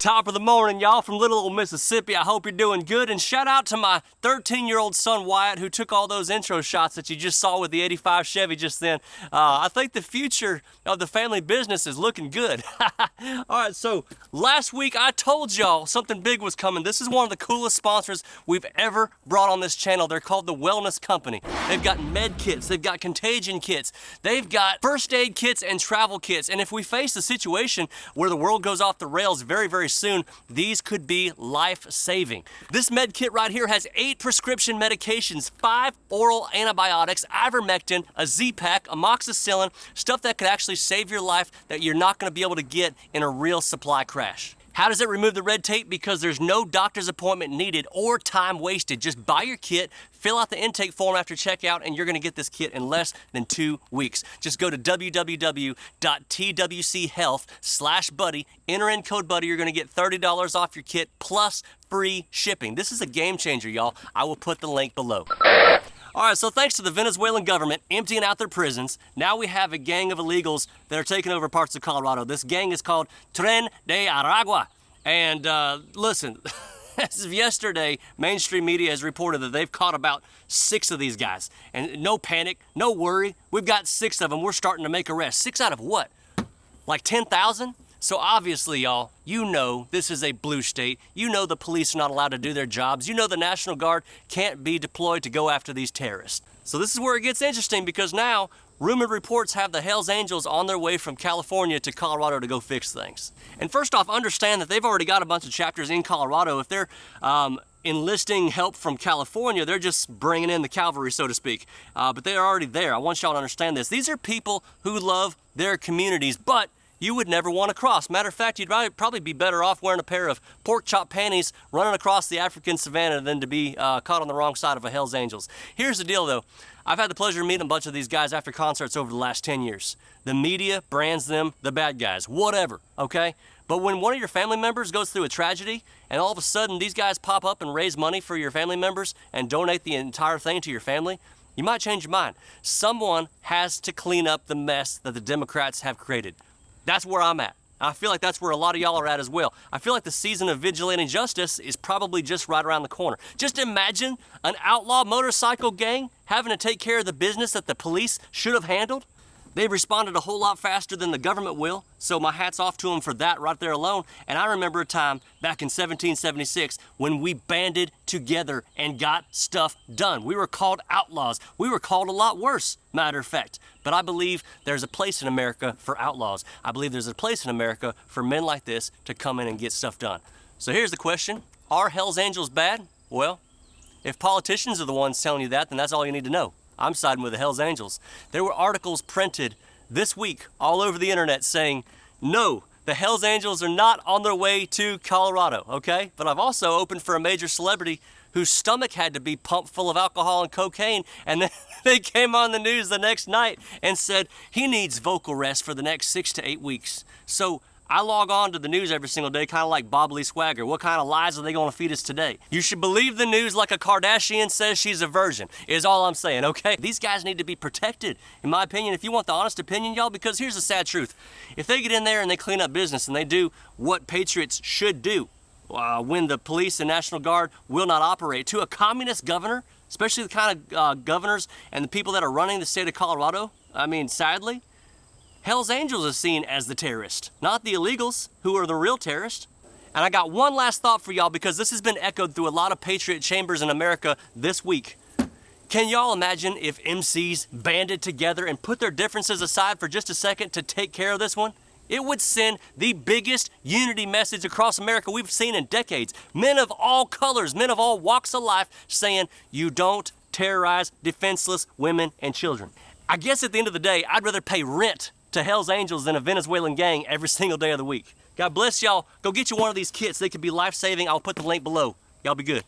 Top of the morning, y'all, from little old Mississippi. I hope you're doing good, and shout out to my 13-year-old son Wyatt, who took all those intro shots that you just saw with the 85 Chevy just then. I think the future of the family business is looking good. All right, so last week I told y'all something big was coming. This is one of the coolest sponsors we've ever brought on this channel. They're called the Wellness Company. They've got med kits, they've got contagion kits, they've got first aid kits and travel kits, and if we face a situation where the world goes off the rails very soon, these could be life-saving. This med kit right here has 8 prescription medications, 5 oral antibiotics, ivermectin, a Z-Pack, amoxicillin, stuff that could actually save your life that you're not going to be able to get in a real supply crash. How does it remove the red tape? Because there's no doctor's appointment needed or time wasted. Just buy your kit, fill out the intake form after checkout, and you're gonna get this kit in less than 2 weeks. Just go to www.twchealth/buddy, enter in code buddy, you're gonna get $30 off your kit plus free shipping. This is a game changer, y'all. I will put the link below. All right, so thanks to the Venezuelan government emptying out their prisons, now we have a gang of illegals that are taking over parts of Colorado. This gang is called Tren de Aragua. And listen, as of yesterday, mainstream media has reported that they've caught about 6 of these guys. And no panic, no worry. We've got 6 of them. We're starting to make arrests. 6 out of what? Like 10,000? So obviously, y'all, you know this is a blue state. You know the police are not allowed to do their jobs. You know the National Guard can't be deployed to go after these terrorists. So this is where it gets interesting, because now rumored reports have the Hells Angels on their way from California to Colorado to go fix things. And first off, understand that they've already got a bunch of chapters in Colorado. If they're enlisting help from California, they're just bringing in the cavalry, so to speak. But they're already there. I want y'all to understand this. These are people who love their communities, but you would never want to cross. Matter of fact, you'd probably be better off wearing a pair of pork chop panties running across the African savannah than to be caught on the wrong side of a Hells Angels. Here's the deal though. I've had the pleasure of meeting a bunch of these guys after concerts over the last 10 years. The media brands them the bad guys, whatever, okay? But when one of your family members goes through a tragedy and all of a sudden these guys pop up and raise money for your family members and donate the entire thing to your family, you might change your mind. Someone has to clean up the mess that the Democrats have created. That's where I'm at. I feel like that's where a lot of y'all are at as well. I feel like the season of vigilante justice is probably just right around the corner. Just imagine an outlaw motorcycle gang having to take care of the business that the police should have handled. They've responded a whole lot faster than the government will, so my hat's off to them for that right there alone. And I remember a time back in 1776 when we banded together and got stuff done. We were called outlaws. We were called a lot worse, matter of fact. But I believe there's a place in America for outlaws. I believe there's a place in America for men like this to come in and get stuff done. So here's the question. Are Hells Angels bad? Well, if politicians are the ones telling you that, then that's all you need to know. I'm siding with the Hells Angels. There were articles printed this week all over the internet saying, no, the Hells Angels are not on their way to Colorado, okay? But I've also opened for a major celebrity whose stomach had to be pumped full of alcohol and cocaine, and then they came on the news the next night and said he needs vocal rest for the next 6 to 8 weeks. So I log on to the news every single day, kind of like Bob Lee Swagger. What kind of lies are they going to feed us today? You should believe the news like a Kardashian says she's a virgin, is all I'm saying, okay? These guys need to be protected, in my opinion, if you want the honest opinion, y'all, because here's the sad truth. If they get in there and they clean up business and they do what patriots should do, when the police and National Guard will not operate, to a communist governor, especially the kind of governors and the people that are running the state of Colorado, I mean, sadly, Hells Angels is seen as the terrorist, not the illegals, who are the real terrorists. And I got one last thought for y'all, because this has been echoed through a lot of patriot chambers in America this week. Can y'all imagine if MCs banded together and put their differences aside for just a second to take care of this one? It would send the biggest unity message across America we've seen in decades. Men of all colors, men of all walks of life saying, you don't terrorize defenseless women and children. I guess at the end of the day, I'd rather pay rent to Hells Angels than a Venezuelan gang every single day of the week. God bless y'all. Go get you one of these kits. They could be life-saving. I'll put the link below. Y'all be good.